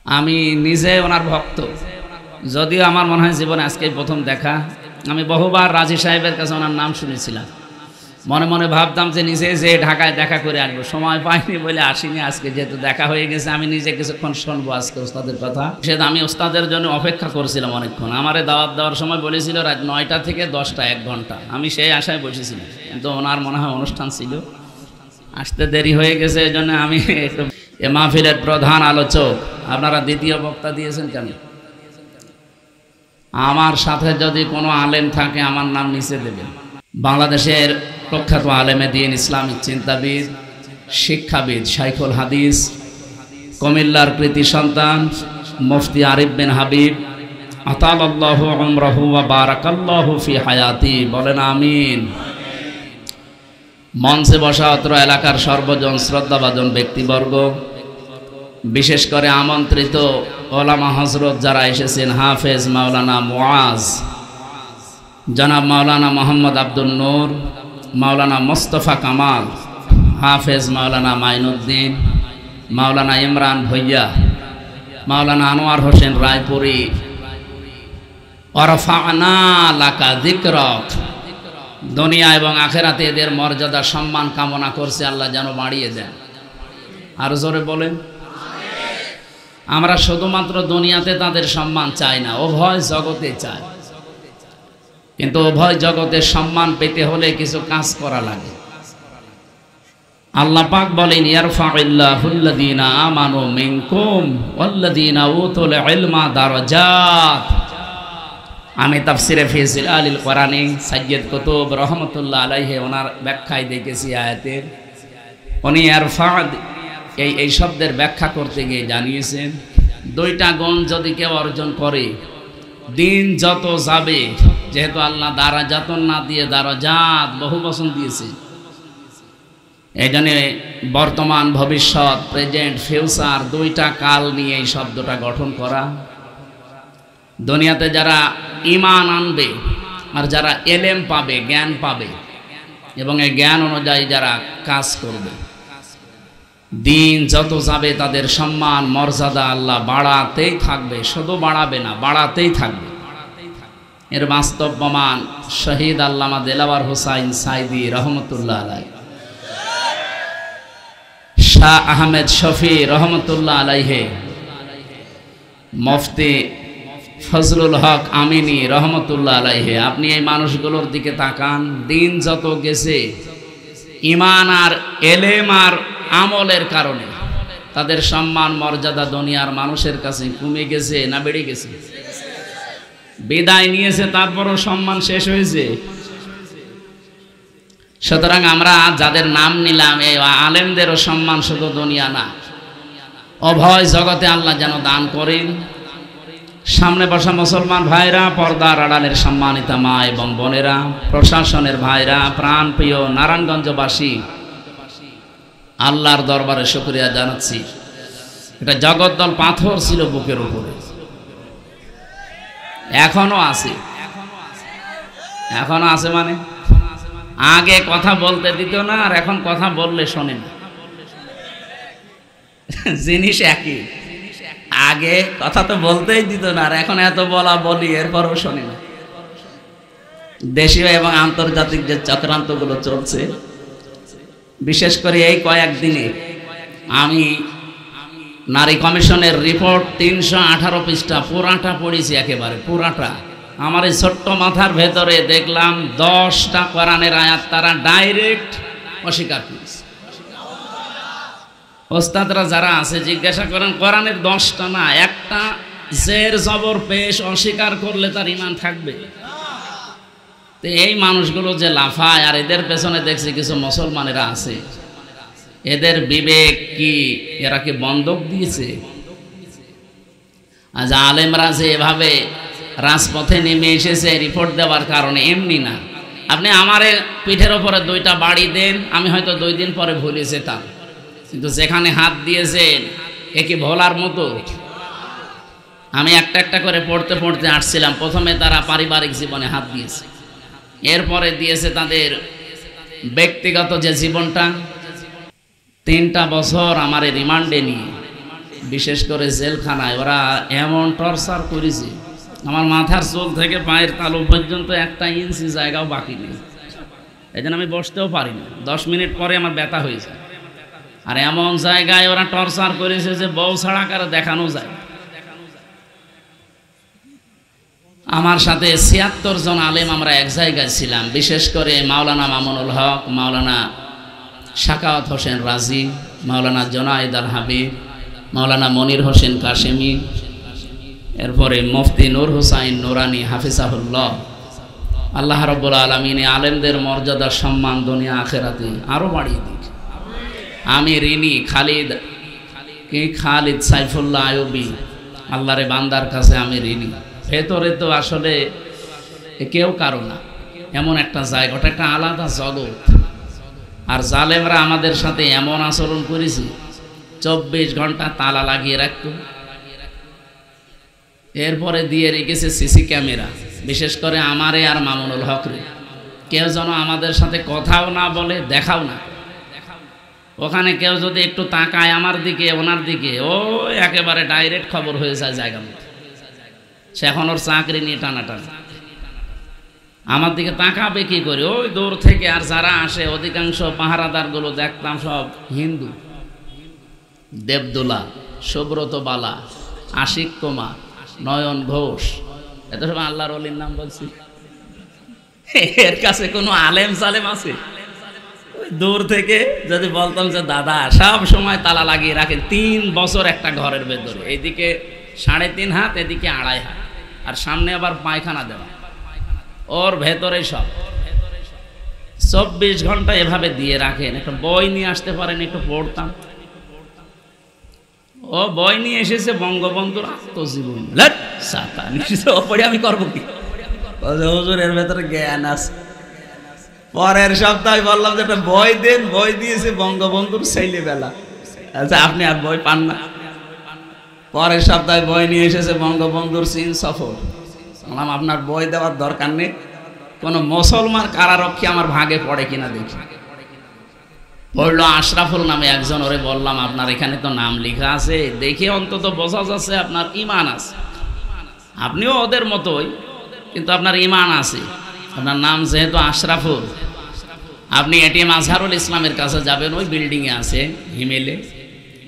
আমি নিজে ওনার ভক্ত, যদিও আমার মনে হয় জীবনে আজকেই প্রথম দেখা। আমি বহুবার রাজি সাহেবের কাছে ওনার নাম শুনেছিলাম, মনে মনে ভাবতাম যে নিজে যে ঢাকায় দেখা করে আসবো, সময় পাইনি বলে আসিনি। আজকে যেহেতু দেখা হয়ে গেছে, আমি নিজে কিছুক্ষণ শুনবো আজকে ওস্তাদের কথা। সেটা আমি ওস্তাদের জন্য অপেক্ষা করছিলাম অনেকক্ষণ। আমারে দাওয়াত দেওয়ার সময় বলেছিল রাত 9টা থেকে 10টা, 1 ঘন্টা। আমি সেই আশায় বসেছিলাম, কিন্তু ওনার মনে হয় অনুষ্ঠান ছিল, আসতে দেরি হয়ে গেছে। এই জন্য আমি একটু এ মাহফিলের প্রধান আলোচক, আপনারা দ্বিতীয় বক্তা দিয়েছেন কেন? আমার সাথে যদি কোনো আলেম থাকে আমার নাম নিচে দেবেন। বাংলাদেশের প্রখ্যাত আলেমে দ্বীন, ইসলামিক চিন্তাবিদ, শিক্ষাবিদ, শাইখুল হাদিস, কুমিল্লার কৃতি সন্তান মুফতি আরিফ বিন হাবিব, আতালাল্লাহু উমরাহু ওয়া বারাকাল্লাহু ফি হায়াতি, বলেন আমিন। মঞ্চে বসা অত্র এলাকার সর্বজন শ্রদ্ধাভাজন ব্যক্তিবর্গ, বিশেষ করে আমন্ত্রিত ওলামা হযরত যারা এসেছেন, হাফেজ মাওলানা মুআজ, জনাব মাওলানা মোহাম্মদ আব্দুল নূর, মাওলানা মোস্তফা কামাল, হাফেজ মাওলানা মাইনুদ্দিন, মাওলানা ইমরান ভুইয়া, মাওলানা আনোয়ার হোসেন রায়পুরি, ওয়ারফা'না লাকা যিকরাক, দুনিয়া এবং আখেরাতে এদের মর্যাদা সম্মান কামনা করছে, আল্লাহ যেন বাড়িয়ে দেন। আর জোরে বলেন। আমরা শুধুমাত্র দুনিয়াতে তাদের সম্মান চাই না, উভয় জগতে চাই। কিন্তু উভয় জগতে সম্মান পেতে হলে কিছু কাজ করা লাগে। আল্লাহ পাক বলেন, ইয়ারফা'ুল্লাযীনা আমানু মিনকুম ওয়াল্লাযীনা উতুল ইলমা দারাজাত। আমি তাফসিরে ফি জিলালিল কোরআনে সাইয়্যিদ কুতুব রহমাতুল্লাহ আলাইহি ওনার ব্যাখ্যায় দেখেছি আয়াতের, উনি ইয়ারফা এই শব্দের ব্যাখ্যা করতে গিয়ে জানিয়েছেন, দুইটা গুণ যদি কেউ অর্জন করে, দিন যত যাবে, যেহেতু আল্লাহ দারাজাতুন না দিয়ে দারাজাত বহু বচন দিয়েছে, এই জন্য বর্তমান, ভবিষ্যৎ, প্রেজেন্ট, ফিউচার দুইটা কাল নিয়ে এই শব্দটা গঠন করা। দুনিয়াতে যারা ঈমান আনবে আর যারা এলেম পাবে, জ্ঞান পাবে, এবং এই জ্ঞান অনুযায়ী যারা কাজ করবে, দিন যত যাবে তাদের সম্মান মর্যাদা আল্লাহ বাড়াতেই থাকবে, শুধু বাড়াবে না, বাড়াতেই থাকবে। এর বাস্তব প্রমাণ শহীদ আল্লামা দেলাওয়ার হোসাইন সাইদি রহমতুল্লাহ আলাইহি, শাহ আহমেদ শফি রহমতুল্লাহ আলাইহি, মুফতি ফজলুল হক আমিনী রহমতুল্লাহ আলাইহি। আপনি এই মানুষগুলোর দিকে তাকান, দিন যত গেছে, ঈমান আর এলেম আর আমলের কারণে তাদের সম্মান মর্যাদা দুনিয়ার মানুষের কাছে কমে গেছে না বেড়ে গেছে? বিদায় নিয়েছে, তারপরও সম্মান শেষ হয়েছে। সুতরাং আমরা যাদের নাম নিলাম, এই আলেমদেরও সম্মান শুধু দুনিয়া না, উভয় জগতে আল্লাহ যেন দান করেন। সামনে বসা মুসলমান ভাইরা, পর্দার আড়ালের সম্মানিতা মা এবং বোনেরা, প্রশাসনের ভাইরা, প্রাণপ্রিয় নারায়ণগঞ্জবাসী, আল্লাহর দরবারে শুকরিয়া জানাচ্ছি। এটা জগদ্দল পাথর ছিল বুকের উপরে, এখনো আছে। এখনো আছে মানে আগে কথা বলতে দিত না, আর এখন কথা বললে শোনেন। জিনিস একই, আগে কথা তো বলতেই দিত না, আর এখন এত বলা বলি, এরপরও শোনে না। দেশীয় এবং আন্তর্জাতিক যে চক্রান্তগুলো চলছে, বিশেষ করে এই কয়েকদিনে আমি নারী কমিশনের রিপোর্ট 318 পৃষ্ঠা পুরাটা পড়েছি, একেবারে পুরাটা। আমার এই ছোট্ট মাথার ভেতরে দেখলাম 10টা কোরআনের আয়াত তারা ডাইরেক্ট অস্বীকার করেছে। ওস্তাদরা যারা আছে জিজ্ঞাসা করেন, কোরআনের 10টা না, একটা জের জবর পেশ অস্বীকার করলে তার ঈমান থাকবে? তো এই মানুষগুলো যে লাফায়, আর এদের পেছনে দেখছি কিছু মুসলমানেরা আছে, এদের বিবেক কি, এরা কি বন্ধক দিয়েছে? আজ আলেমরা যে এভাবে রাজপথে নেমে এসেছে রিপোর্ট দেওয়ার কারণে, এমনি না। আপনি আমারে পিঠের ওপরে 2টা বাড়ি দেন, আমি হয়তো 2 দিন পরে ভুলে যেতাম, কিন্তু যেখানে হাত দিয়েছেন এ কি ভোলার মতো? আমি একটা একটা করে পড়তে পড়তে আসছিলাম। প্রথমে তারা পারিবারিক জীবনে হাত দিয়েছে, এরপরে দিয়েছে তাদের ব্যক্তিগত যে জীবনটা। 3টা বছর আমার রিমান্ডে নিয়ে বিশেষ করে জেলখানায় ওরা এমন টর্চার করেছে, আমার মাথার চুল থেকে পায়ের তালু পর্যন্ত 1 ইঞ্চি জায়গাও বাকি নেই। এই জন্য আমি বসতেও পারি না, 10 মিনিট পরে আমার ব্যথা হয়ে যায়। আর এমন জায়গায় ওরা টর্চার করেছে যে বউ ছাড়া কারো দেখানো যায়। আমার সাথে 76 জন আলেম আমরা এক জায়গায় ছিলাম, বিশেষ করে মাওলানা মামুনুল হক, মাওলানা শাকাওয়াত হোসেন রাজি, মাওলানা জোনায়েদ আল হাবিব, মাওলানা মনির হোসেন কাশেমি, এরপরে মুফতি নূর হুসাইন নুরানি হাফিজাহুল্লাহ। আল্লাহ রাব্বুল আলামিন আলেমদের মর্যাদা সম্মান দুনিয়া আখিরাতে আরো বাড়িয়ে দিক। আমি ঋণী খালিদ সাইফুল্লাহ আইয়ুবী, আল্লাহরে বান্দার কাছে আমি ঋণী। ভেতরে তো আসলে কেউ কারো না, এমন একটা জায়গা, ওটা একটা আলাদা জগৎ। আর জালেমরা আমাদের সাথে এমন আচরণ করেছে, 24 ঘন্টা তালা লাগিয়ে রাখতো, এরপরে দিয়ে রেখেছে সিসি ক্যামেরা। বিশেষ করে আমারে আর মামুনুল হকরে কেউ যেন আমাদের সাথে কথাও না বলে, দেখাও না। ওখানে কেউ যদি একটু তাকায় আমার দিকে ওনার দিকে, ও একেবারে ডাইরেক্ট খবর হয়ে যায় জায়গা মতো। সে এখন ওর চাকরি নিয়ে টানাটানি, আমার দিকে তাকাবে কি করে ওই দূর থেকে। আর যারা আসে অধিকাংশ পাহারাদারগুলো দেখতাম সব হিন্দু, দেবদুলা, সুব্রত বালা, আশিক কুমার, নয়ন ঘোষ, এত সব আল্লাহর ওলির নাম বলছি। এর কাছে কোনো আলেম সালেম আছে? দূর থেকে যদি বলতাম যে দাদা সব সময় তালা লাগিয়ে রাখেন, 3 বছর একটা ঘরের ভেতরে, এইদিকে 3.5 হাত, এদিকে 2.5 হাত, আর সামনে আবার পায়খানা দেওয়া, ওর ভেতরে সব 24 ঘন্টা এভাবে দিয়ে রাখেন। একটা বই নিয়ে আসতে পারেন, একটু পড়তাম। ও বই নিয়ে এসেছে বঙ্গবন্ধুর আত্মজীবনী, পড়ে আমি করবো কি? হুজুর এর ভেতরে জ্ঞান আছে। পরের সপ্তাহে বললাম যে একটা বই দেন, বই দিয়েছে বঙ্গবন্ধুর ছেলেবেলা। আচ্ছা আপনি আর বই পান না? পরের সপ্তাহে বই নিয়ে এসেছে বঙ্গবন্ধুর চীন সফর। বললাম আপনার বই দেওয়ার দরকার নেই, কোনো মুসলমান কারারক্ষী আমার ভাগে পড়ে কিনা দেখি। পড়লো আশরাফুল নামে একজন, ওরে বললাম আপনার এখানে তো নাম লেখা আছে, দেখে অন্তত বোঝা যাচ্ছে আপনার ঈমান আছে, আপনিও ওদের মতোই, কিন্তু আপনার ঈমান আছে। আপনার নাম যেহেতু আশরাফুল, আপনি এটিএম আজহারুল ইসলামের কাছে যাবেন, ওই বিল্ডিংয়ে আছে হিমেলে,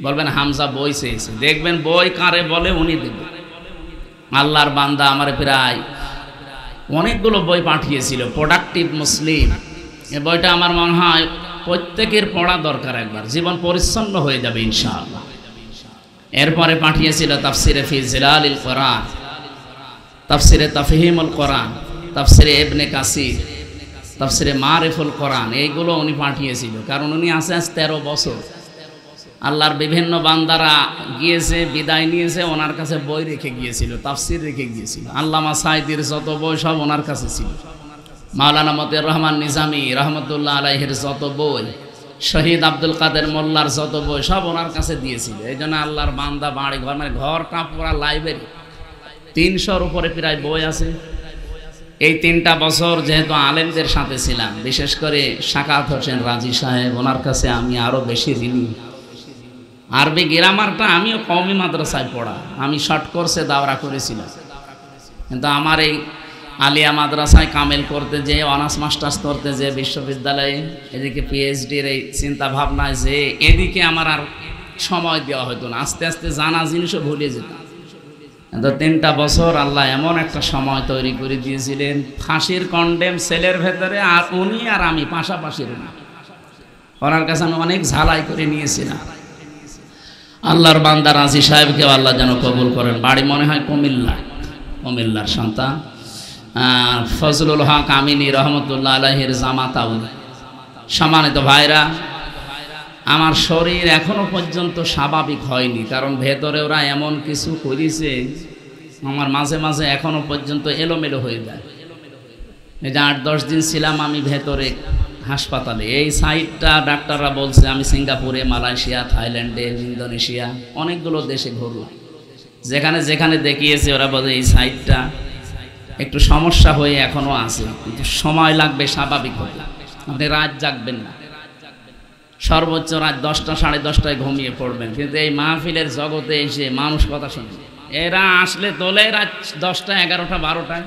বলবেন হামজা বই চেয়েছে, দেখবেন বই কারে বলে উনি দেবেন। আল্লাহর বান্দা আমার প্রায় অনেকগুলো বই পাঠিয়েছিল, প্রোডাক্টিভ মুসলিম। এই বইটা আমার মনে হয় প্রত্যেকের পড়া দরকার, একবার জীবন পরিচ্ছন্ন হয়ে যাবে ইনশাআল্লাহ। এরপরে পাঠিয়েছিল তাফসিরে ফি জিলালিল কোরআন, তাফসিরে তাফহিমুল কোরআন, তাফসিরে ইবনে কাসির, তাফসিরে মারিফুল কোরআন, এইগুলো উনি পাঠিয়েছিল। কারণ উনি আছে আজ 13 বছর, আল্লাহর বিভিন্ন বান্দারা গিয়েছে, বিদায় নিয়েছে, ওনার কাছে বই রেখে গিয়েছিল, তাফসির রেখে গিয়েছিল। আল্লামা সাঈদীর যত বই সব ওনার কাছে ছিল, মাওলানা মতিউর রহমান নিজামী রহমতুল্লাহ আলাইহির যত বই, শহীদ আব্দুল কাদের মোল্লার যত বই সব ওনার কাছে দিয়েছিল। এই জন্য আল্লাহর বান্দা বাড়ি ঘর, মানে ঘরটা পুরা লাইব্রেরি, 300-র উপরে প্রায় বই আছে। এই 3টা বছর যেহেতু আলেমদের সাথে ছিলাম, বিশেষ করে শাকাওয়াত হোসেন রাজি সাহেব, ওনার কাছে আমি আরো বেশি ঋণী। আরবি গ্রামারটা আমিও কওমি মাদ্রাসায় পড়া, আমি শর্ট কোর্সে দাওরা করেছিলাম, কিন্তু আমার এই আলিয়া মাদ্রাসায় কামেল করতে যে, অনার্স মাস্টার্স করতে যে, বিশ্ববিদ্যালয়ে এদিকে পিএইচডির এই চিন্তা ভাবনায় যে, এদিকে আমার আর সময় দেওয়া হতো না, আস্তে আস্তে জানা জিনিসও ভুলে যেতাম। কিন্তু 3টা বছর আল্লাহ এমন একটা সময় তৈরি করে দিয়েছিলেন, ফাঁসির কন্ডেম সেলের ভেতরে, আর উনি আর আমি পাশাপাশি রুম, ওনার কাছে আমি অনেক ঝালাই করে নিয়েছিলাম। আল্লাহর বান্দা রাজি সাহেবকেও আল্লাহ যেন কবুল করেন। বাড়ি মনে হয় কুমিল্লার সন্তান, ফজলুল হক আমিনী রহমতুল্লাহ আলাইহির জামাতা উনি। সম্মানিত ভাইরা, আমার শরীর এখনো পর্যন্ত স্বাভাবিক হয়নি, কারণ ভেতরে ওরা এমন কিছু করেছে, আমার মাঝে মাঝে এখনো পর্যন্ত এলোমেলো হয়ে যায়। এই যে 8-10 দিন ছিলাম আমি ভেতরে হাসপাতালে, এই সাইটটা ডাক্তাররা বলছে, আমি সিঙ্গাপুরে, মালয়েশিয়া, থাইল্যান্ডে, ইন্দোনেশিয়া অনেকগুলো দেশে ঘুরলাম, যেখানে যেখানে দেখিয়েছে ওরা বলে এই সাইটটা একটু সমস্যা হয়ে এখনো আছে, কিন্তু সময় লাগবে স্বাভাবিক হতে, আপনি রাত জাগবেন না, সর্বোচ্চ রাত 10টা সাড়ে 10টায় ঘুমিয়ে পড়বেন, কিন্তু এই মাহফিলের জগতে এসে মানুষ কথা শুনে। এরা আসলে তোলে রাত 10টা 11টা 12টায়।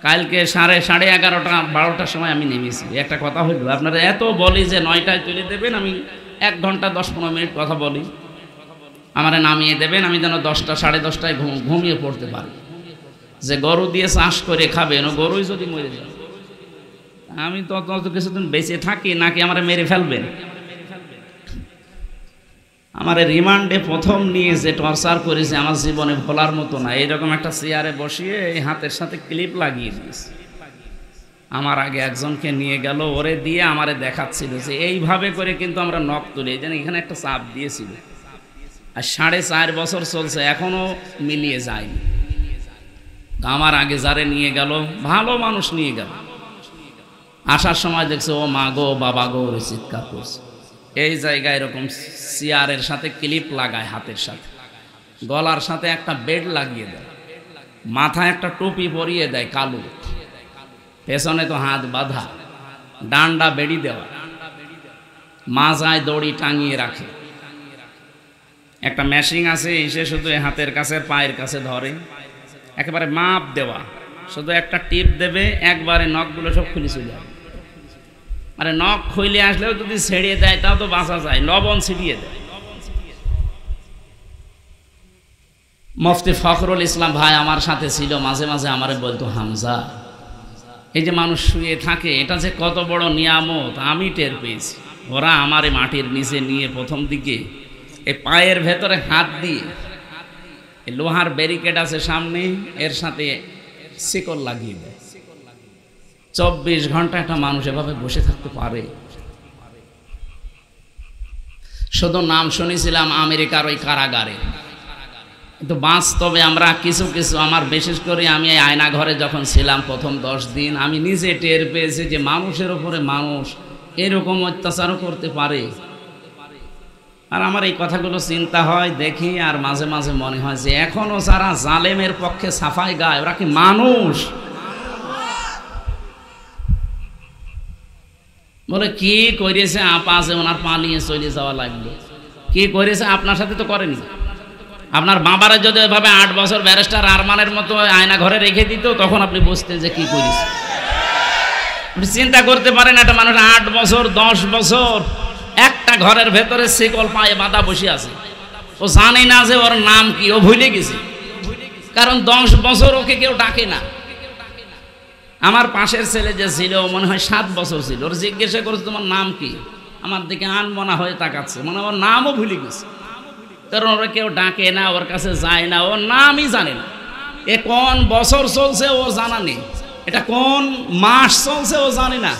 কালকে সাড়ে 11:30 12টার সময় আমি নেমেছি। একটা কথা হইল, আপনারা এত বলি যে 9টায় তুলে দেবেন, আমি 1 ঘন্টা 10-15 মিনিট কথা বলি, আমারে নামিয়ে দেবেন, আমি যেন 10টা সাড়ে 10টায় ঘুমিয়ে পড়তে পারি। যে গরু দিয়ে চাষ করে খাবেন, ও গরুই যদি মরে যায়, আমি তত কিছুদিন বেঁচে থাকি নাকি আমারে মেরে ফেলবেন? আমার রিমান্ডে প্রথম নিয়ে যে টর্চার করেছে আমার জীবনে ভোলার মতো না। এইরকম একটা চেয়ারে বসিয়ে এই হাতের সাথে ক্লিপ লাগিয়ে দিয়েছে। আমার আগে একজনকে নিয়ে গেল, ওরে দিয়ে আমারে দেখাচ্ছিল যে এইভাবে করে কিন্তু আমরা নখ তুলি, যেন এখানে একটা চাপ দিয়েছিল। আর 4.5 বছর চলছে, এখনো মিলিয়ে যায়নি। আমার আগে যারে নিয়ে গেল, ভালো মানুষ নিয়ে গেল, আসার সময় দেখছে ও মা গো বাবা গো ওরে চিৎকার করছে। এই জায়গায় এরকম চেয়ারের সাথে ক্লিপ লাগায়, হাতের সাথে, গলার সাথে একটা বেড লাগিয়ে দেয়, মাথায় একটা টুপি পরিয়ে দেয় কালো, পেছনে তো হাত বাঁধা, ডান্ডা বেড়ি দেওয়া, মাজায় দড়ি টাঙিয়ে রাখে, একটা মেশিন আছে, এসে শুধু হাতের কাছে পায়ের কাছে ধরে, একেবারে মাপ দেওয়া, শুধু একটা টিপ দেবে, একবারে নখগুলো সব খুলে চলে যাবে। আরে নখ খুলে আসলেও যদি ছেড়িয়ে দেয় তাও তো বাঁচা যায়, লবণ ছিটিয়ে দেয়। মুফতি ফখরুল ইসলাম ভাই আমার সাথে ছিল, মাঝে মাঝে আমারে বলতো, হামজা এই যে মানুষ শুয়ে থাকে, এটা যে কত বড় নিয়ামত আমি টের পেয়েছি। ওরা আমারে মাটির নিচে নিয়ে প্রথম দিকে এই পায়ের ভেতরে হাত দিয়ে, লোহার ব্যারিকেড আছে সামনে, এর সাথে শিকল লাগিয়ে দেয়। 24 ঘন্টা একটা মানুষ এভাবে বসে থাকতে পারে? শুধু নাম শুনেছিলাম আমেরিকার ওই কারাগারে, কিন্তু বাস্তবে আমরা কিছু কিছু, আমার বিশেষ করে আমি এই আয়না ঘরে যখন ছিলাম প্রথম 10 দিন, আমি নিজে টের পেয়েছি যে মানুষের উপরে মানুষ এরকম অত্যাচারও করতে পারে। আর আমার এই কথাগুলো চিন্তা হয়, দেখি, আর মাঝে মাঝে মনে হয় যে এখনো যারা জালেমের পক্ষে সাফাই গায়, ওরা কি মানুষ? বলে কি করেছে আপা, আছে ওনার পালিয়ে চলে যাওয়া লাগবে। কি করেছে আপনার সাথে তো করেনি। আপনার বাবারা যদি এভাবে 8 বছর ব্যারিস্টার আরমানের মতো আয়না ঘরে রেখে দিত, তখন আপনি বুঝতেন যে কি করেছে। আপনি চিন্তা করতে পারেন, একটা মানুষ 8 বছর 10 বছর একটা ঘরের ভেতরে শিকল পায়ে বাঁধা বসে আছে, ও জানে না যে ওর নাম কি, ও ভুলে গেছে, কারণ 10 বছর ওকে কেউ ডাকে না। আমার পাশের ছেলে যে ছিল, মনে হয় 7 বছর ছিল, ওর জিজ্ঞাসা করেছে তোমার নাম কি, আমার দিকে আনমনা হয়ে তাকাচ্ছে, মানে ওর নামও ভুলে গেছে, কারণ ওরা কেউ ডাকে না, ওর কাছে যায় না, ওর নামই জানে না। এ কোন বছর চলছে ও জানা নেই, এটা কোন মাস চলছে ও জানে না,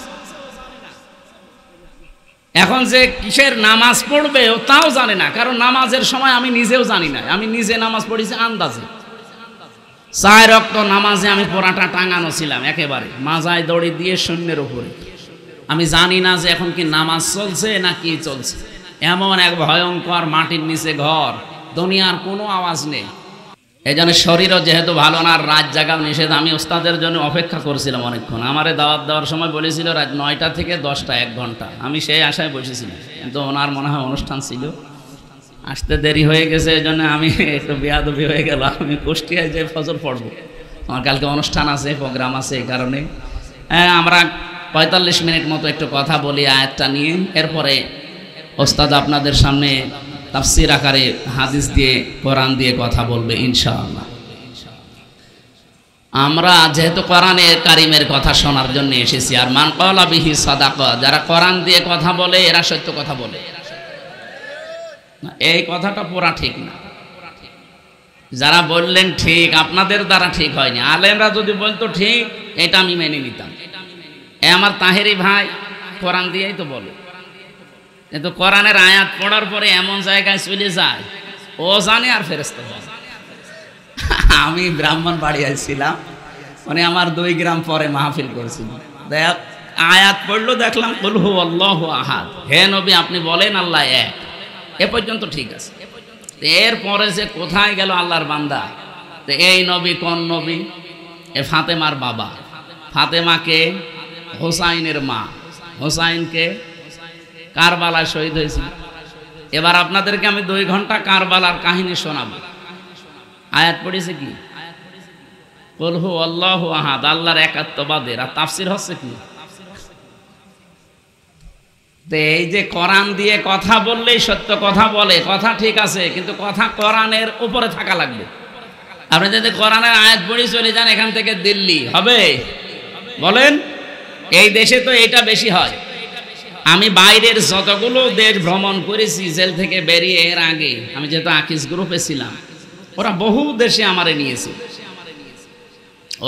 এখন যে কিসের নামাজ পড়বে ও তাও জানে না, কারণ নামাজের সময় আমি নিজেও জানি না। আমি নিজে নামাজ পড়েছি আন্দাজে, 4 ওয়াক্ত নামাজে আমি পড়াটা টাঙানো ছিলাম একেবারে মাজায় দড়ি দিয়ে শূন্যের উপরে। আমি জানি না যে এখন কি নামাজ চলছে না কি চলছে। এমন এক ভয়ঙ্কর মাটির নিচে ঘর, দুনিয়ার কোনো আওয়াজ নেই। এই জন্য শরীরও যেহেতু ভালো না, রাত জাগা নিষেধ। আমি ওস্তাদের জন্য অপেক্ষা করছিলাম অনেকক্ষণ। আমারে দাওয়াত দেওয়ার সময় বলেছিল রাত 9টা থেকে 10টা 1 ঘন্টা। আমি সেই আশায় বসেছিলাম, কিন্তু ওনার মনে হয় অনুষ্ঠান ছিল, আসতে দেরি হয়ে গেছে। এই জন্য আমি একটু বেয়াদবি হয়ে গেল। আমি কুষ্টিয়ায় যে ফজর পড়বো, আমার কালকে অনুষ্ঠান আছে, প্রোগ্রাম আছে, এই কারণে আমরা 45 মিনিট মতো একটু কথা বলি আয়াতটা নিয়ে। এরপরে ওস্তাদ আপনাদের সামনে তাফসীর আকারে হাদিস দিয়ে, কোরআন দিয়ে কথা বলবে ইনশাআল্লাহ। আমরা যেহেতু কোরআনে কারিমের কথা শোনার জন্য এসেছি, আর মান ক্বালা বিহি সাদাকা, যারা কোরআন দিয়ে কথা বলে এরা সত্য কথা বলে, এই কথাটা পুরা ঠিক না। যারা বললেন ঠিক, আপনাদের দ্বারা ঠিক হয়নি। আলেমরা যদি বলতো ঠিক, এটা আমি মেনে নিতাম। আমার তাহেরি ভাই কোরআন দিয়েই তো বলে, কিন্তু কোরআনের আয়াত পড়ার পরে এমন জায়গায় চলে যায়, ও জানে আর ফেরেশতা জানে। আমি ব্রাহ্মণবাড়িয়ায় ছিলাম, মানে আমার 2 গ্রাম পরে মাহফিল করেছিলাম। দেখ আয়াত পড়লো, দেখলাম কুল হু আল্লাহু আহাদ, হে নবী আপনি বলেন আল্লাহ এক, এ পর্যন্ত ঠিক আছে। এরপরে যে কোথায় গেল আল্লাহর বান্দা। তো এই নবী কোন নবী? এ ফাতেমার বাবা। ফাতেমাকে হোসাইনের মা, হোসাইনকে কারবালায় শহীদ হয়েছিল। এবার আপনাদেরকে আমি 2 ঘন্টা কারবালার কাহিনী শোনাবো। আয়াত পড়েছে কি? কুল হু আল্লাহু আহাদ, আল্লাহর একাত্মবাদের। আর তাফসীর হচ্ছে কি? তো এই যে কোরআন দিয়ে কথা বললেই সত্য কথা বলে, কথা ঠিক আছে, কিন্তু কথা কোরআনের উপরে থাকা লাগবে। আপনি যদি কোরআনের আয়াত পড়ে চলে যান এখান থেকে দিল্লি হবে? বলেন, এই দেশে তো এটা বেশি হয়। আমি বাইরের যতগুলো দেশ ভ্রমণ করেছি জেল থেকে বেরিয়ে, এর আগে আমি যেহেতু আকিস গ্রুপে ছিলাম, ওরা বহু দেশে আমারে নিয়েছে।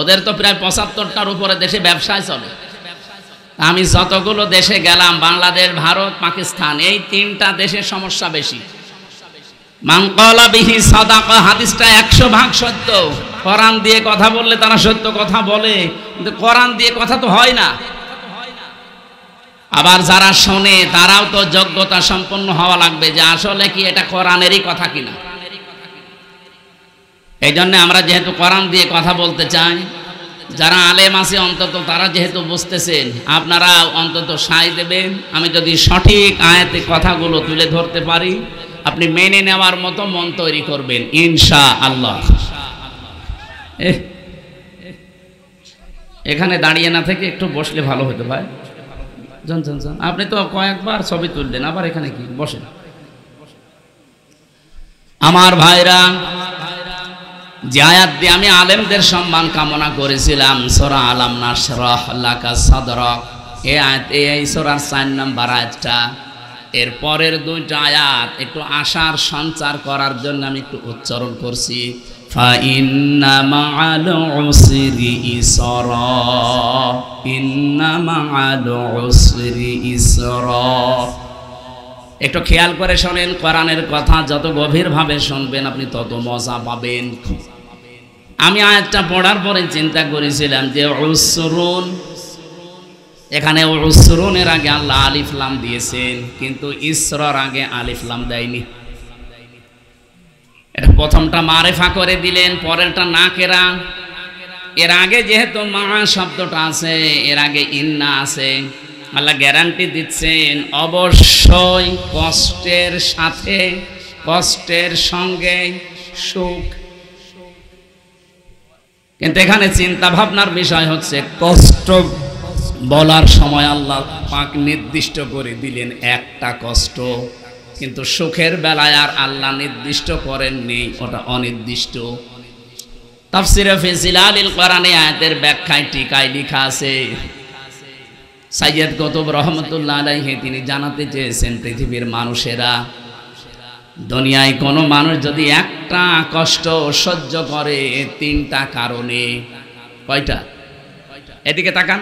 ওদের তো প্রায় 75টার উপরে দেশে ব্যবসায় চলে। আমি যতগুলো দেশে গেলাম, বাংলাদেশ, ভারত, পাকিস্তান, এই 3টা দেশের সমস্যা বেশি। মান ক্বালা বিহি সাদাকা, হাদিসটা 100% সত্য। কোরআন দিয়ে কথা বললে তারা সত্য কথা বলে, কিন্তু কোরআন দিয়ে কথা তো হয় না। আবার যারা শোনে তারাও তো যোগ্যতা সম্পন্ন হওয়া লাগবে যে আসলে কি এটা কোরআনেরই কথা কিনা। এই জন্য আমরা যেহেতু কোরআন দিয়ে কথা বলতে চাই, যারা আলেম আছে অন্তত তারা যেহেতু বুঝতেছেন, আপনারা অন্তত সায় দেবেন। আমি যদি সঠিক আয়াতে কথাগুলো তুলে ধরতে পারি, আপনি মেনে নেওয়ার মতো মন তৈরি করবেন ইনশাআল্লাহ। এখানে দাঁড়িয়ে না থেকে একটু বসলে ভালো হতো ভাই। আপনি তো কয়েকবার ছবি তুললেন, আবার এখানে কি বসেন। আমার ভাইরা, যে আয়াত দিয়ে আমি আলেমদের সম্মান কামনা করেছিলাম, সূরা আলাম নাশরাহ লাকা সাদরাক, এই সূরার 4 নম্বর আয়াতটা, এর পরের 2টা আয়াত একটু আশার সঞ্চার করার জন্য আমি একটু উচ্চারণ করছি। ফা ইন্না মাআল উসরি ইসরা, ইন্না মাআল উসরি ইসরা। একটু খেয়াল করে শোনেন, কোরআনের কথা যত গভীরভাবে শুনবেন আপনি তত মজা পাবেন। আমি আয়াতটা পড়ার পরে চিন্তা করেছিলাম যে উসরুন, এখানে উসরুনের আগে আল্লাহ আলিফ লাম দিয়েছেন, কিন্তু ইসরার আগে আলিফ লাম দেয়নি। এটা প্রথমটা মারেফা করে দিলেন, পরেরটা নাকেরা। এর আগে যেহেতু মা শব্দটা আছে, এর আগে ইন্না আছে। আল্লাহ গ্যারান্টি দিচ্ছেন অবশ্যই কষ্টের সাথে, কষ্টের সঙ্গে সুখ। কিন্তু এখানে চিন্তা ভাবনার বিষয় হচ্ছে, কষ্ট বলার সময় আল্লাহ পাক নির্দিষ্ট করে দিলেন একটা কষ্ট, কিন্তু সুখের বেলায় আর আল্লাহ নির্দিষ্ট করেননি, ওটা অনির্দিষ্ট। তাফসীরে ফি জিলালিল কোরআনে আয়াতের ব্যাখ্যায় টিকায় লেখা আছে, সাইয়্যিদ কুতুব রহমাতুল্লাহ আলাইহি তিনি জানাতে চেয়েছেন, পৃথিবীর মানুষেরা, দুনিয়ায় কোনো মানুষ যদি একটা কষ্ট সহ্য করে 3টা কারণে, কয়টা? এদিকে তাকান।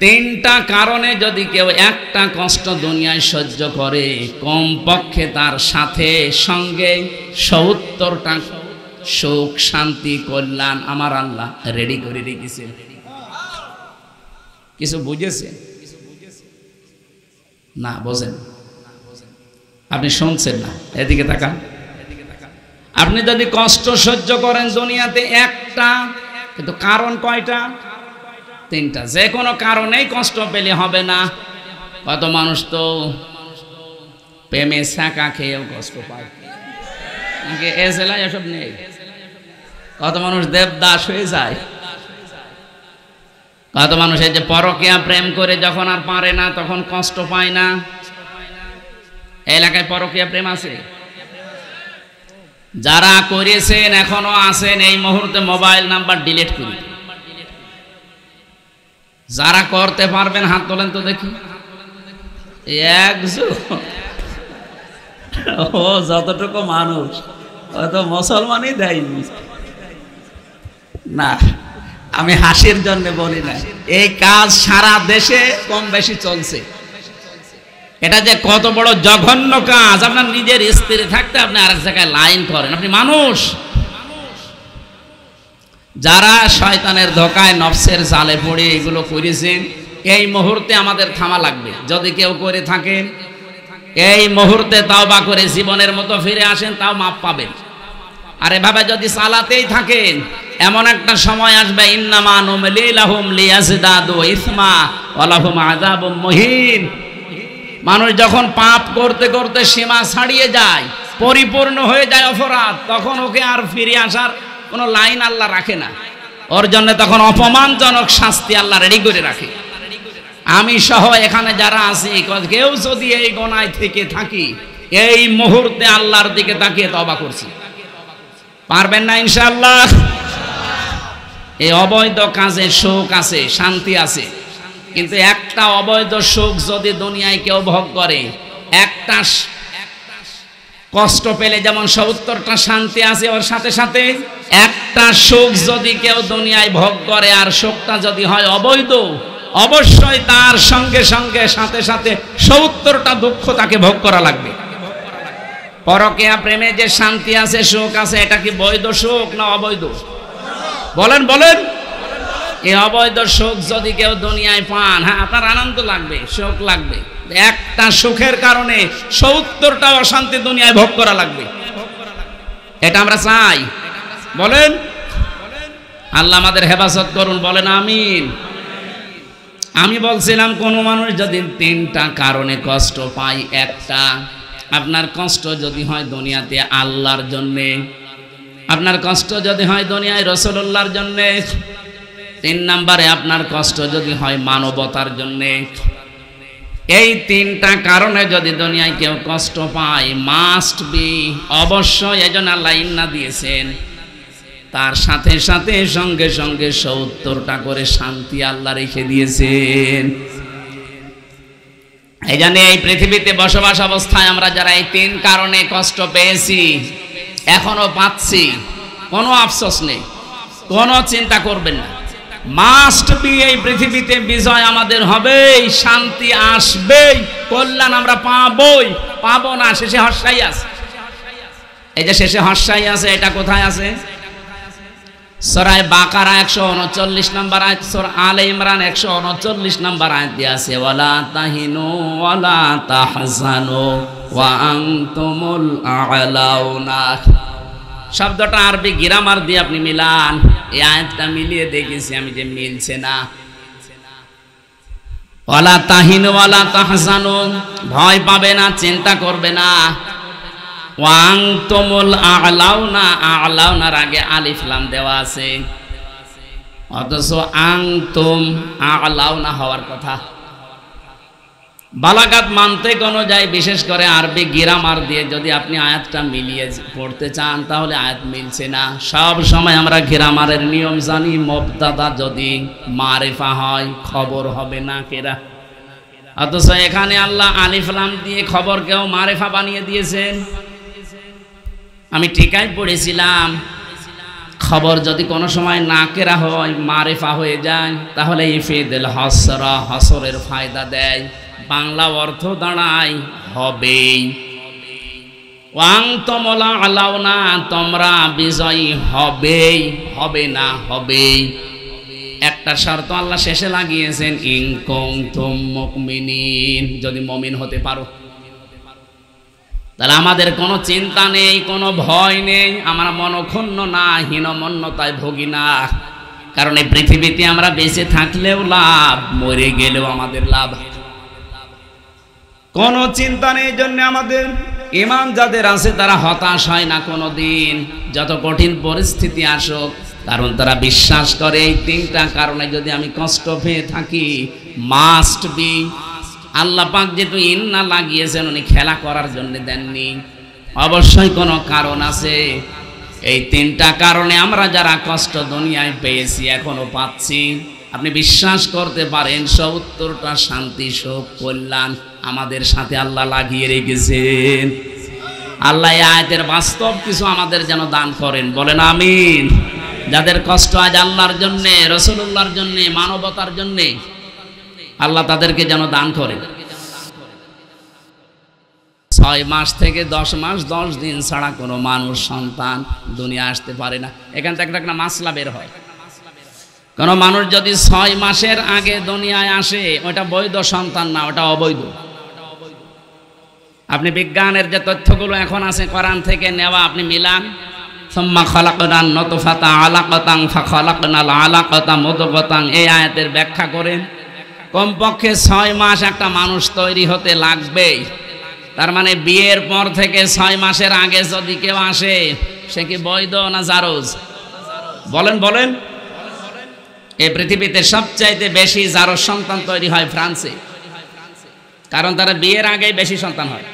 3টা কারণে যদি কেউ একটা কষ্ট দুনিয়ায় সহ্য করে, কমপক্ষে তার সাথে সঙ্গে 70টা সুখ, শান্তি, কল্যাণ আমার আল্লাহ রেডি করে রেখেছেন। কিছু বুঝেছেন না? বোঝেন? আপনি শুনছেন না? এদিকে তাকান। আপনি যদি কষ্ট সহ্য করেন দুনিয়াতে একটা, কিন্তু কারণ কয়টা? 3টা। যে কোনো কারণেই কষ্ট পেলে হবে না। কত মানুষ তো প্রেমে ছাঁকা খেয়েও কষ্ট পায়, নাকি এ জেলায় এসব নেই? কত মানুষ দেবদাস হয়ে যায়। কত মানুষ এই যে পরকীয়া প্রেম করে যখন আর পারে না তখন কষ্ট পায় না। এলাকায় পরকীয়া প্রেম আছে? যারা করেছেন এখনো আছেন, এই মুহূর্তে মোবাইল নাম্বার ডিলিট করুন। যারা করতে পারবেন হাত তোলেন তো দেখি। ও যতটুকু মানুষ অত মুসলমানই দেয়নি না, আমি হাসির জন্য বলি না। এই কাজ সারা দেশে কম বেশি চলছে। এটা যে কত বড় জঘন্য কাজ, আপনার নিজের স্ত্রী থাকতে আপনি আরেক জায়গায় লাইন করেন। আপনি মানুষ। যারা শয়তানের ধোকায় নফসের জালে পড়ে এগুলো করেছেন, এই মুহূর্তে আমাদের থামা লাগবে। যদি কেউ করে থাকেন এই মুহূর্তে তাওবা করে জীবনের মতো ফিরে আসেন, তাও মাপ পাবেন। আর এভাবে যদি চালাতেই থাকেন, এমন একটা সময় আসবে, ইন্নামা নুমলি লাহুম লিয়াজদাদু ইসমা ওয়া লাহুম আযাবুম মুহিন। মানুষ যখন পাপ করতে করতে সীমা ছাড়িয়ে যায়, পরিপূর্ণ হয়ে যায় অপরাধ, তখন ওকে আর ফিরে আসার কোনো লাইন আল্লাহ রাখে না। ওর জন্য তখন অপমানজনক শাস্তি আল্লাহ রেডি করে রাখে। আমি সহ এখানে যারা আছি, কেউ যদি এই গোনায় থেকে থাকি, এই মুহূর্তে আল্লাহর দিকে তাকিয়ে তওবা করছি, পারবেন না ইনশাআল্লাহ? এই অবৈধ কাজে সুখ আছে, শান্তি আছে, কিন্তু একটা অবৈধ সুখ যদি দুনিয়ায় কেউ ভোগ করে, একটা কষ্ট পেলে যেমন ৭০টা শান্তি আছে, ওর সাথে সাথে একটা সুখ যদি কেউ দুনিয়ায় ভোগ করে আর সুখটা যদি হয় অবৈধ, অবশ্যই তার সঙ্গে সঙ্গে সাথে সাথে ৭০টা দুঃখ তাকে ভোগ করা লাগবে। পরকীয়া প্রেমে যে শান্তি আছে, সুখ আছে, এটা কি বৈধ সুখ না অবৈধ? বলেন বলেন। এই অবৈধ সুখ যদি কেউ দুনিয়ায় পান, হ্যাঁ আপনার আনন্দ লাগবে, সুখ লাগবে, একটা সুখের কারণে ৭০টা অশান্তি দুনিয়ায় ভোগ করা লাগবে। এটা আমরা চাই? বলেন। আল্লাহ আমাদের হেফাজত করুন, বলেন আমিন। আমি বলছিলাম, কোন মানুষ যদি ৩টা কারণে কষ্ট পায়, একটা, আপনার কষ্ট যদি হয় দুনিয়াতে আল্লাহর জন্যে, আপনার কষ্ট যদি হয় দুনিয়ায় রাসূলুল্লাহর জন্যে, ৩ নম্বরে আপনার কষ্ট যদি হয় মানবতার জন্যে। এই 3টা কারণে যদি দুনিয়ায় কেউ কষ্ট পায়, মাস্ট বি, অবশ্যই, এজন্য আল্লাহ ইন্না দিয়েছেন, তার সাথে সাথে সঙ্গে সঙ্গে ৭০টা করে শান্তি আল্লাহ রেখে দিয়েছেন। এই জন্য এই পৃথিবীতে বসবাস অবস্থায় আমরা যারা এই 3 কারণে কষ্ট পেয়েছি, এখনো পাচ্ছি, কোনো আফসোস নেই, কোনো চিন্তা করবেন না। মাস্ট বি, এই পৃথিবীতে বিজয় আমাদের হবেই, শান্তি আসবেই, কল্যাণ আমরা পাবোই, পাবো না শেষে হর্ষাই আছে। এই যে শেষে হর্ষাই আছে, এটা কোথায় আছে? সূরা বাকারা 139 নম্বর আয়াত, সূরা আলে ইমরান 139 নম্বর আয়াত দিয়ে আছে, ওয়ালা তাহিনু ওয়ালা তাহজানু ওয়া আনতুমুল আ'লাউনা। শব্দটা আরবি গ্রামার দিয়ে আপনি মিলান, এই আয়াতটা মিলিয়ে দেখেছি আমি যে মিলছে না। ওয়ালা তাহিনু ওয়ালা তাহজানু, ভয় পাবে না, চিন্তা করবে না। ওয়া আনতুমুল আ'লাউনা, আ'লাউনার আগে আলিফ লাম দেওয়া আছে, অথচ আনতুম আ'লাউনা হওয়ার কথা। বালাগাত মানতিক অনুযায়ী, বিশেষ করে আরবি গ্রামার দিয়ে যদি আপনি আয়াতটা মিলিয়ে পড়তে চান, তাহলে আয়াত মিলছে না। সব সময় আমরা গ্রামারের নিয়ম জানি, মুবতাদা যদি মারিফা হয় খবর হবে না কেরা, অথচ এখানে আল্লাহ আলিফ লাম দিয়ে খবরকেও মারিফা বানিয়ে দিয়েছেন। আমি ঠিকাই পড়েছিলাম, খবর যদি কোনো সময় নাকেরা হয়, মারিফা হয়ে যায়, তাহলে ইফিদুল হাসরা, হাসরের ফায়দা দেয়, বাংলা অর্থ দাঁড়ায় হবেই। ওয়াংতুমুল আ'লাউনা, তোমরা বিজয়ী হবেই, হবে না হবেই। একটা শর্ত আল্লাহ শেষে লাগিয়েছেন, ইন কুনতুম মুমিনিন, যদি মুমিন হতে পারো। তাহলে আমাদের কোনো চিন্তা নেই, কোনো ভয় নেই, আমরা মনক্ষুণ্ণ না, হীনমন্যতায় ভুগি না। কারণ এই পৃথিবীতে আমরা বেঁচে থাকলেও লাভ, মরে গেলেও আমাদের লাভ, কোনো চিন্তা নেই। জন্য আমাদের ঈমান যাদের আছে তারা হতাশ হয় না কোনো দিন, যত কঠিন পরিস্থিতি আসুক, কারণ তারা বিশ্বাস করে এই 3টা কারণে যদি আমি কষ্ট পেয়ে থাকি, মাস্ট বি, আল্লাহ পাক যেহেতু ইন্না লাগিয়েছেন, উনি খেলা করার জন্য দেননি, অবশ্যই কোনো কারণ আছে। এই 3টা কারণে আমরা যারা কষ্ট দুনিয়ায় পেয়েছি, এখনো পাচ্ছি, আপনি বিশ্বাস করতে পারেন ৭০টা শান্তি, সুখ, কল্যাণ আমাদের সাথে আল্লাহ লাগিয়ে রেখেছেন। আল্লাহ এই আয়াতের বাস্তব কিছু আমাদের যেন দান করেন, বলেন আমিন। যাদের কষ্ট আজ আল্লাহর জন্যে, রাসূলুল্লাহর জন্যে, মানবতার জন্যে, আল্লাহ তাদেরকে যেন দান করেন। 6 মাস থেকে 10 মাস 10 দিন ছাড়া কোনো মানুষ সন্তান দুনিয়া আসতে পারে না। এখান থেকে একটা মাসলা বের হয়, কোনো মানুষ যদি 6 মাসের আগে দুনিয়ায় আসে, ওটা বৈধ সন্তান না, ওটা অবৈধ। আপনি বিজ্ঞানের যে তথ্যগুলো এখন আছে কোরআন থেকে নেওয়া, আপনি মিলান, সুম্মা খালাকনান নুতফাতা আলাকাতান ফাখালাকনাল আলাকাতা মুদগাতান, এই আয়াতের ব্যাখ্যা করেন, কমপক্ষে 6 মাস একটা মানুষ তৈরি হতে লাগবেই। তার মানে বিয়ের পর থেকে 6 মাসের আগে যদি কেউ আসে সে কি বৈধ না জারজ? বলেন বলেন। এই পৃথিবীতে সবচাইতে বেশি জারজ সন্তান তৈরি হয় ফ্রান্সে, কারণ তারা বিয়ের আগেই বেশি সন্তান হয়।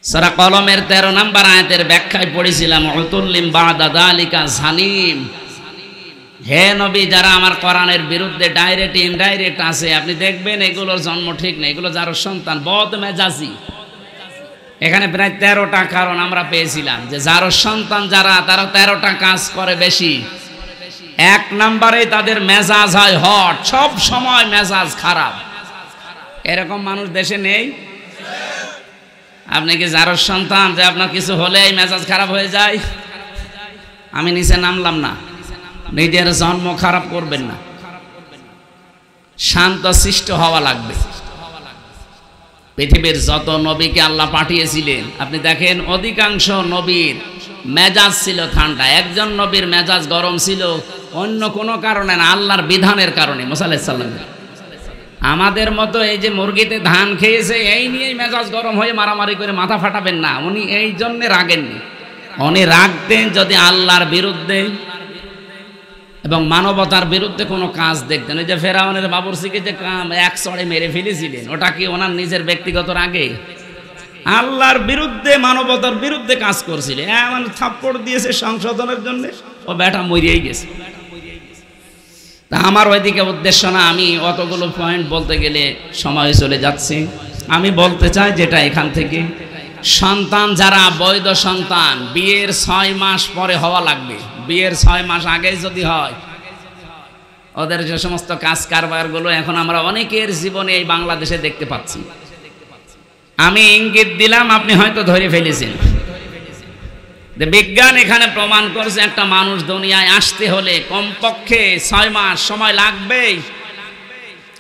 সূরা কলমের 13 নম্বর আয়াতের ব্যাখ্যায় পড়েছিলাম, উতুল্লিম বাদা যালিকা জানিম। হে নবী, যারা আমার কোরআনের বিরুদ্ধে ডাইরেক্ট ইনডাইরেক্ট আছে, আপনি দেখবেন এগুলোর জন্ম ঠিক নেই, এগুলো যার সন্তান বদ মেজাজি। এখানে প্রায় 13টা কারণ আমরা পেয়েছিলাম যে যার সন্তান যারা, তারা 13টা কাজ করে বেশি। 1 নম্বরে তাদের মেজাজ হয় হট, সব সময় মেজাজ খারাপ। এরকম মানুষ দেশে নেই? আপনি কি যার সন্তান যে আপনার কিছু হলেই মেজাজ খারাপ হয়ে যায়? আমি নিচে নামলাম না, নিজের জন্ম খারাপ করবেন না, শান্ত শিষ্ট হওয়া লাগবে। পৃথিবীর যত নবীকে আল্লাহ পাঠিয়েছিলেন আপনি দেখেন, অধিকাংশ নবীর মেজাজ ছিল ঠান্ডা। একজন নবীর মেজাজ গরম ছিল অন্য কোনো কারণে না, আল্লাহর বিধানের কারণে। মুসা আলাইহিস সালাম আমাদের মতো এই যে মুরগিতে ধান খেয়েছে এই নিয়েই মেজাজ গরম হয়ে মারামারি করে মাথা ফাটাবেন না, উনি এই জন্যে রাগেননি। উনি রাগতেন যদি আল্লাহর বিরুদ্ধে এবং মানবতার বিরুদ্ধে কোনো কাজ দেখতেন। ওই যে ফেরাউনের বাবুরচিকে যে এক চড়ে মেরে ফেলেছিলেন, ওটা কি ওনার নিজের ব্যক্তিগত রাগে? আল্লাহর বিরুদ্ধে, মানবতার বিরুদ্ধে কাজ করছিলেন। এমন থাপ্পড় দিয়েছে সংশোধনের জন্য, ও বেটা মরিয়েই গেছে। তা আমার ওইদিকে উদ্দেশ্য না, আমি অতগুলো পয়েন্ট বলতে গেলে সময় চলে যাচ্ছে। আমি বলতে চাই যেটা এখান থেকে, সন্তান যারা বৈধ সন্তান বিয়ের 6 মাস পরে হওয়া লাগবে। বিয়ের 6 মাস আগে যদি হয়, ওদের যে সমস্ত কাজ কারবারগুলো এখন আমরা অনেকের জীবনে এই বাংলাদেশে দেখতে পাচ্ছি। আমি ইঙ্গিত দিলাম, আপনি হয়তো ধরে ফেলেছেন। বিজ্ঞান এখানে প্রমাণ করছে একটা মানুষ দুনিয়ায় আসতে হলে কমপক্ষে 6 মাস সময় লাগবেই,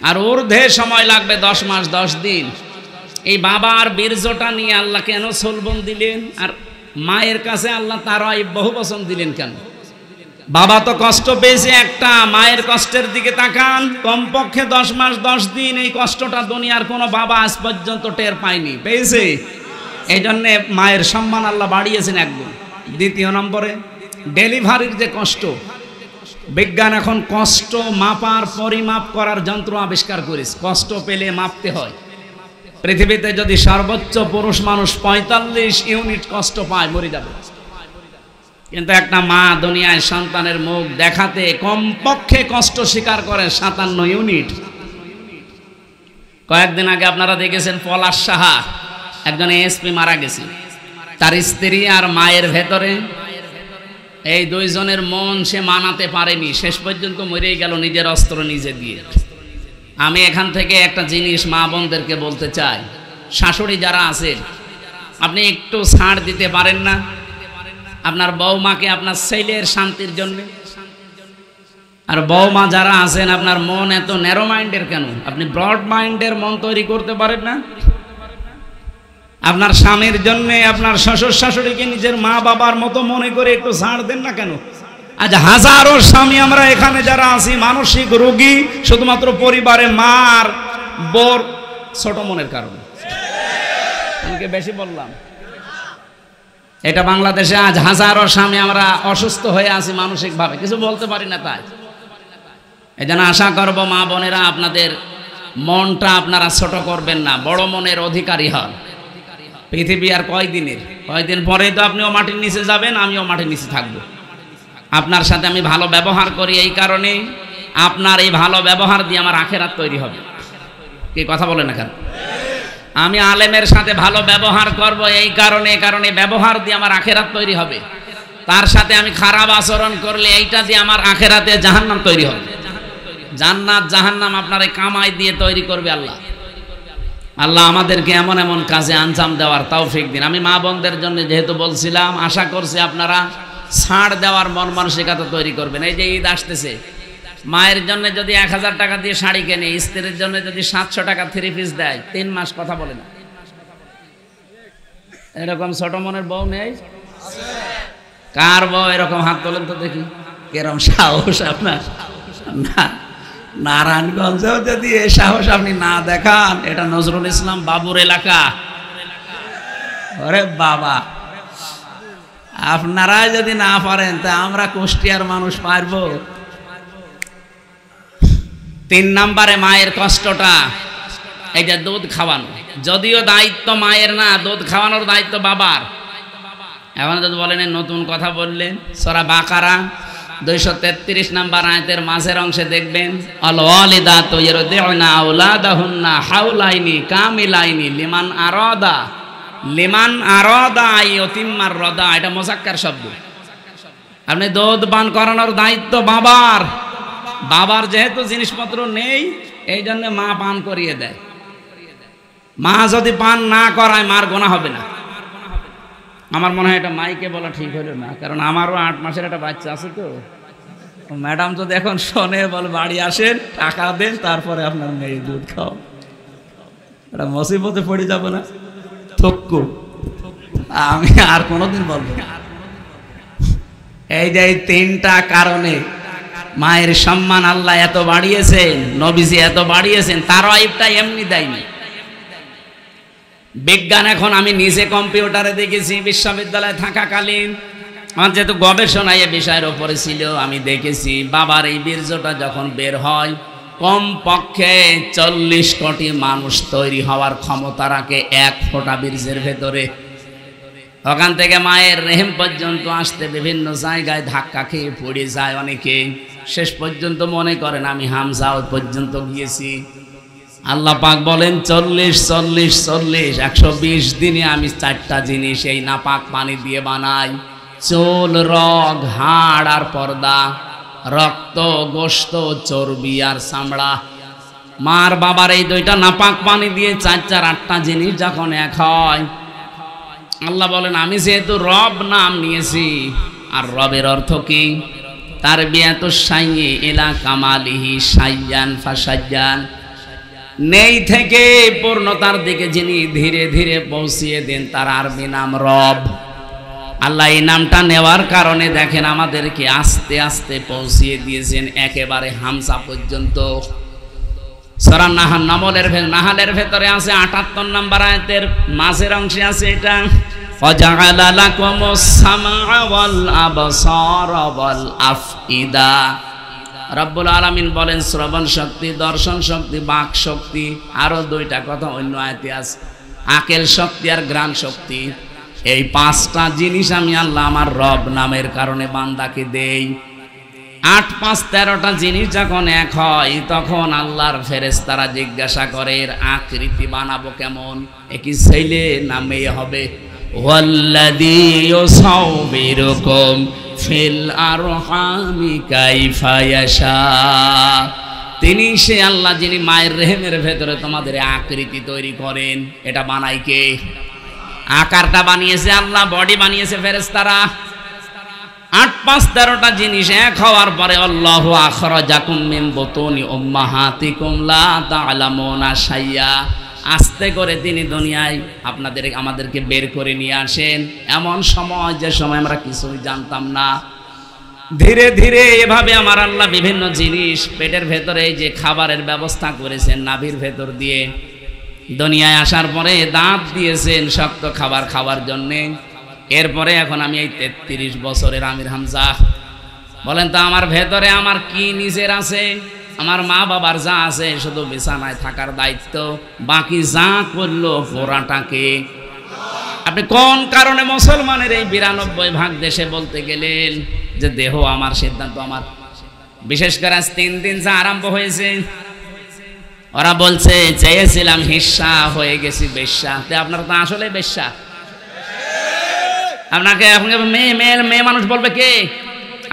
আর ঊর্ধ্বে সময় লাগবে 10 মাস 10 দিন। এই বাবার বীর্যটা নিয়ে আল্লাহ কেন চলবন দিলেন, আর মায়ের কাছে আল্লাহ তারাই বহু বচন দিলেন কেন? বাবা তো কষ্ট পেয়েছে একটা, মায়ের কষ্টের দিকে তাকান। কমপক্ষে 10 মাস 10 দিন এই কষ্টটা দুনিয়ার কোনো বাবা আজ পর্যন্ত টের পায়নি, পেয়েছে? এই জন্যে মায়ের সম্মান আল্লাহ বাড়িয়েছেন একদম। দ্বিতীয় নম্বরে ডেলিভারির যে কষ্ট, বিজ্ঞান এখন কষ্ট মাপার, পরিমাপ করার যন্ত্র আবিষ্কার করেছে। কষ্ট পেলে মাপতে হয়। পৃথিবীতে যদি সর্বোচ্চ পুরুষ মানুষ 45 ইউনিট কষ্ট পায়, মরে যাবে। কিন্তু একটা মা দুনিয়ায় সন্তানের মুখ দেখাতে কমপক্ষে কষ্ট স্বীকার করে 57 ইউনিট। কয়েকদিন আগে আপনারা দেখেছেন পলাশ সাহা, একজন এসপি মারা গেছে। তার স্ত্রী আর মায়ের ভেতরে এই দুইজনের মন সে মানাতে পারেনি, শেষ পর্যন্ত মরেই গেল নিজের অস্ত্র নিজে দিয়ে। আমি এখান থেকে একটা জিনিস মা বোনদেরকে বলতে চাই, শাশুড়ি যারা আছেন আপনি একটু ছাড় দিতে পারেন না আপনার বৌমাকে আপনার ছেলের শান্তির জন্য? আর বৌমা যারা আছেন আপনার মন এত ন্যারো মাইন্ডের কেন? আপনি ব্রড মাইন্ডের মন তৈরি করতে পারেন না? আপনার স্বামীর জন্য আপনার শ্বশুর শাশুড়িকে নিজের মা বাবার মতো মনে করে একটু ছাড় দেন না কেন? আজ হাজারো স্বামী আমরা এখানে যারা আছি মানসিক রোগী, শুধুমাত্র পরিবারে মার বোর ছোট মনের কারণে। আমাকে বেশি বললাম? এটা বাংলাদেশে আজ হাজারো স্বামী আমরা অসুস্থ হয়ে আছি মানসিকভাবে, কিছু বলতে পারি না। তাই এই জন্য আশা করব মা বোনেরা আপনাদের মনটা আপনারা ছোট করবেন না, বড় মনের অধিকারী হন। পৃথিবী আর কয়দিন পরেই তো আপনিও মাটির নিচে যাবেন, আমিও মাটির নিচে থাকবো। আপনার সাথে আমি ভালো ব্যবহার করি এই কারণে, আপনার এই ভালো ব্যবহার দিয়ে আমার আখেরাত তৈরি হবে। কি কথা বলেন না কেন? আমি আলেমের সাথে ভালো ব্যবহার করব এই কারণে ব্যবহার দিয়ে আমার আখেরাত তৈরি হবে। তার সাথে আমি খারাপ আচরণ করলে এইটা দিয়ে আমার আখেরাতে জাহান্নাম তৈরি হবে। জান্নাত জাহান্নাম আপনার এই কামাই দিয়ে তৈরি করবে আল্লাহ। আল্লাহ আমাদেরকে এমন এমন কাজে আঞ্জাম দেওয়ার তৌফিক দিন। আমি মা বোনদের জন্য যেহেতু বলছিলাম, আশা করছি আপনারা ছাড় দেওয়ার মন মানসিকতা তৈরি করবেন। এই যে ঈদ আসতেছে, মায়ের জন্য যদি 1000 টাকা দিয়ে শাড়ি কেনে, স্ত্রীর জন্য যদি 700 টাকা 3 পিস দেয়, 3 মাস কথা বলে না। এরকম ছোট মনের বউ নেই? কার বউ এরকম? হাত তোলেন তো দেখি, কেরম সাহস আপনার। না, নারায়ণগঞ্জেও যদি এই সাহস আপনি না দেখান, এটা নজরুল ইসলাম বাবুর এলাকা। ওরে বাবা, আপনারাই যদি না পারেন তা আমরা কুষ্টিয়ার মানুষ পারবো? 3 নম্বরে মায়ের কষ্টটা, এই যে দুধ খাওয়ানো, যদিও দায়িত্ব মায়ের না, দুধ খাওয়ানোর দায়িত্ব বাবার। এখন যদি বলেন নতুন কথা বললেন, সূরা বাকারা 233 নম্বর আয়াতের মাঝের অংশে দেখবেন, আল ওয়ালিদাতু ইরদিউনা আওলাদাহুন্না হাওলাইনি কামিলাইনি লিমান আরাদা আইয়ুতিম্মার রাদা। এটা মুযাক্কার শব্দ। আপনি দুধ পান করানোর দায়িত্ব বাবার। বাবার যেহেতু জিনিসপত্র নেই, এই জন্য মা পান করিয়ে দেয়। মা যদি পান না করায়, মার গোনা হবে না। আমার মনে হয় এটা মাইকে বলা ঠিক হলো না, কারণ আমারও 8 মাসের একটা বাচ্চা আছে। তো ম্যাডাম যদি এখন শোনে, বল বাড়ি আসেন, টাকা দেন, তারপরে আপনার মেয়ে দুধ খাও, এটা মুসিবতে পড়ে যাব না? থক্কু, আমি আর কোনোদিন বলবো না। এই যে 3টা কারণে মায়ের সম্মান আল্লাহ এত বাড়িয়েছেন, নবীজি এত বাড়িয়েছেন, তার আইবটা এমনি দেয়নি। বিজ্ঞান এখন আমি নিজে কম্পিউটারে দেখেছি, বিশ্ববিদ্যালয়ে থাকাকালীন আমার যেহেতু গবেষণা এ বিষয়ের ওপরে ছিল, আমি দেখেছি বাবার এই বীর্যটা যখন বের হয়, কমপক্ষে 40 কোটি মানুষ তৈরি হওয়ার ক্ষমতা রাখে 1 ফোঁটা বীর্যের ভেতরে। ওখান থেকে মায়ের রেহেম পর্যন্ত আসতে বিভিন্ন জায়গায় ধাক্কা খেয়ে পড়ে যায় অনেকে। শেষ পর্যন্ত মনে করেন আমি হামজাও পর্যন্ত গিয়েছি। আল্লাহ পাক বলেন 120 দিনে আমি 4টা জিনিস এই নাপাক পানি দিয়ে বানাই, চুল, রগ, হাড় আর পর্দা, রক্ত, গোশত, চর্বি আর চামড়া। মার বাবার এই 2টা নাপাক পানি দিয়ে 4 8টা জিনিস যখন এক হয়, আল্লাহ বলেন আমি যেহেতু রব নাম নিয়েছি। আর রবের অর্থ কি? তারবিয়াতু শাইয়্যি ইলা কামালিহি শাইয়ান ফাসাজ্জান, নেই থেকে পূর্ণতার দিকে যিনি ধীরে ধীরে পৌঁছিয়ে দেন, তার আরবি নাম রব। আল্লাহ এই নামটা নেওয়ার কারণে দেখেন আমাদেরকে আস্তে আস্তে পৌঁছিয়ে দিয়েছেন একেবারে হামসা পর্যন্ত। সূরা নাহালের ভেতরে আছে 78 নম্বর আয়াতের মাঝের অংশে আছে এটা, ওয়াজআলা লাকুমুস সামআ ওয়াল আবসারা ওয়াল আফইদা। রব্বুল আলামিন বলেন শ্রবণ শক্তি, দর্শন শক্তি, বাক শক্তি, আরো 2টা কথা অন্য আয়াতে আছে, আকেল শক্তি আর ঘ্রাণ শক্তি। এই 5টা জিনিস আমি আল্লাহ আমার রব নামের কারণে বান্দাকে দেই। 8 5 13টা জিনিস যখন এক হয়, তখন আল্লাহর ফেরেশতারা জিজ্ঞাসা করে এর আকৃতি বানাবো কেমন, একই ছেলে না মেয়ে হবে? ওয়াল্লাযী ইউসাউবিরুকুম ফিল আরহামি কাইফা ইয়াশা, তিনি সে আল্লাহ যিনি মায়ের রেহেমের ভেতরে তোমাদের আকৃতি তৈরি করেন। এটা বানাই কে? আকারটা বানিয়েছে আল্লাহ, বডি বানিয়েছে ফেরেশতারা। 8 5 13টা জিনিস এক হওয়ার পরে আল্লাহু আখরাজাকুম মিন বুতুনি উম্মাহাতিকুম লা তা'লামুনা শাইয়া, আস্তে করে তিনি দুনিয়ায় আমাদেরকে বের করে নিয়ে আসেন এমন সময়, যে সময় আমরা কিছুই জানতাম না। ধীরে ধীরে এভাবে আমার আল্লাহ বিভিন্ন জিনিস পেটের ভেতরে যে খাবারের ব্যবস্থা করেছেন নাভির ভেতর দিয়ে, দুনিয়ায় আসার পরে দাঁত দিয়েছেন শক্ত খাবার খাওয়ার জন্যে। এরপরে এখন আমি এই 33 বছরের আমির হামজা। বলেন তো আমার ভেতরে আমার কি নিজের আছে? আমার মা বাবার যা আছে শুধু বিছানায় থাকার দায়িত্ব, বাকি যা করলো পোড়াটাকে। আপনি কোন কারণে মুসলমানের এই 92% দেশে বলতে গেলেন যে দেহ আমার, সিদ্ধান্ত আমার? বিশেষ করে আজ 3 দিন যা আরম্ভ হয়েছে, ওরা বলছে চেয়েছিলাম হিস্সা, হয়ে গেছি বেশ্যা। আপনারা তো আসলে বেশ্যা। আপনাকে মেয়ে মানুষ বলবে কে?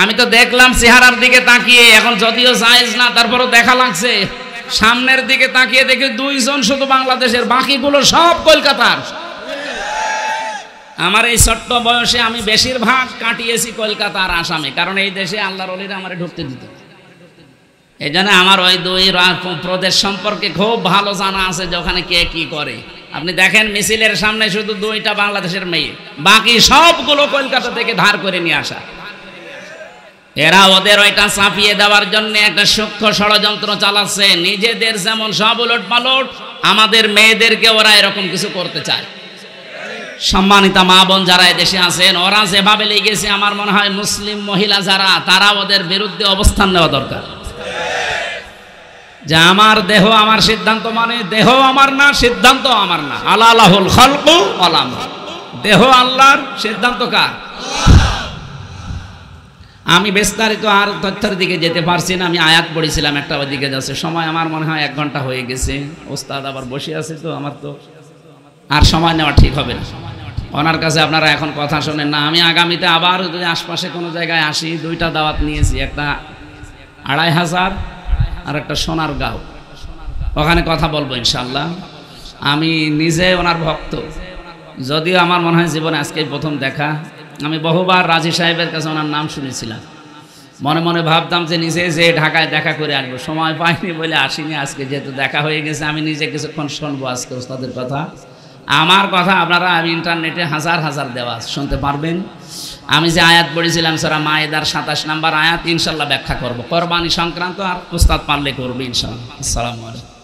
আমি তো দেখলাম চেহারার দিকে তাকিয়ে, এখন যদিও জায়েজ না তারপরও দেখা লাগছে। সামনের দিকে তাকিয়ে দেখি 2 জন শুধু বাংলাদেশের, বাকিগুলো সব কলকাতার। আমার এই ছোট্ট বয়সে আমি বেশিরভাগ কাটিয়েছি কলকাতা আর আসামে, কারণ এই দেশে আল্লাহর ওলিরা আমারে ঢুকতে দিত। এই জন্য আমার ওই 2 প্রদেশ সম্পর্কে খুব ভালো জানা আছে যে ওখানে কে কি করে। আপনি দেখেন মিছিলের সামনে শুধু 2টা বাংলাদেশের মেয়ে, বাকি সবগুলো কলকাতা থেকে ধার করে নিয়ে আসা। এরা ওদের ওইটা চাপিয়ে দেওয়ার জন্য একটা সূক্ষ্ম ষড়যন্ত্র চালাচ্ছে। নিজেদের যেমন সব উলট পালট, আমাদের মেয়েদেরকে ওরা এরকম কিছু করতে চায়। সম্মানিতা মা বোন যারা এদেশে আছেন, ওরা যেভাবে লেগেছে, আমার মনে হয় মুসলিম মহিলা যারা, তারা ওদের বিরুদ্ধে অবস্থান নেওয়া দরকার। যে আমার দেহ আমার সিদ্ধান্ত, মানে দেহ আমার না, সিদ্ধান্ত আমার না। আলাহুল খালকু ওয়াল আমর, দেহ আল্লাহর, সিদ্ধান্ত কার? আমি বিস্তারিত আর তথ্যের দিকে যেতে পারছি না। আমি আয়াত পড়েছিলাম, একটা ওদিকে যাচ্ছে সময়, আমার মনে হয় 1 ঘন্টা হয়ে গেছে। ওস্তাদ আবার বসে আছে, তো আমার তো আর সময় নেওয়া ঠিক হবে না। ওনার কাছে আপনারা এখন কথা শোনেন না। আমি আগামীতে আবার যদি আশপাশে কোনো জায়গায় আসি, 2টা দাওয়াত নিয়েছি, একটা 2500 আর একটা সোনারগাঁও, ওখানে কথা বলবো ইনশাল্লাহ। আমি নিজে ওনার ভক্ত, যদিও আমার মনে হয় জীবনে আজকেই প্রথম দেখা। আমি বহুবার রাজি সাহেবের কাছে ওনার নাম শুনেছিলাম, মনে মনে ভাবতাম যে নিজে যে ঢাকায় দেখা করে আসবো, সময় পাইনি বলে আসিনি। আজকে যেহেতু দেখা হয়ে গেছে, আমি নিজে কিছুক্ষণ শুনবো আজকে ওস্তাদের কথা। আমার কথা আপনারা আমি ইন্টারনেটে হাজার হাজার দেওয়া শুনতে পারবেন। আমি যে আয়াত পড়েছিলাম সূরা মায়েদার 27 নম্বর আয়াত, ইনশাল্লাহ ব্যাখ্যা করবো। কোরবানি সংক্রান্ত, আর উস্তাদ পারলে করবে ইনশাল্লাহ। আসসালামু আলাইকুম।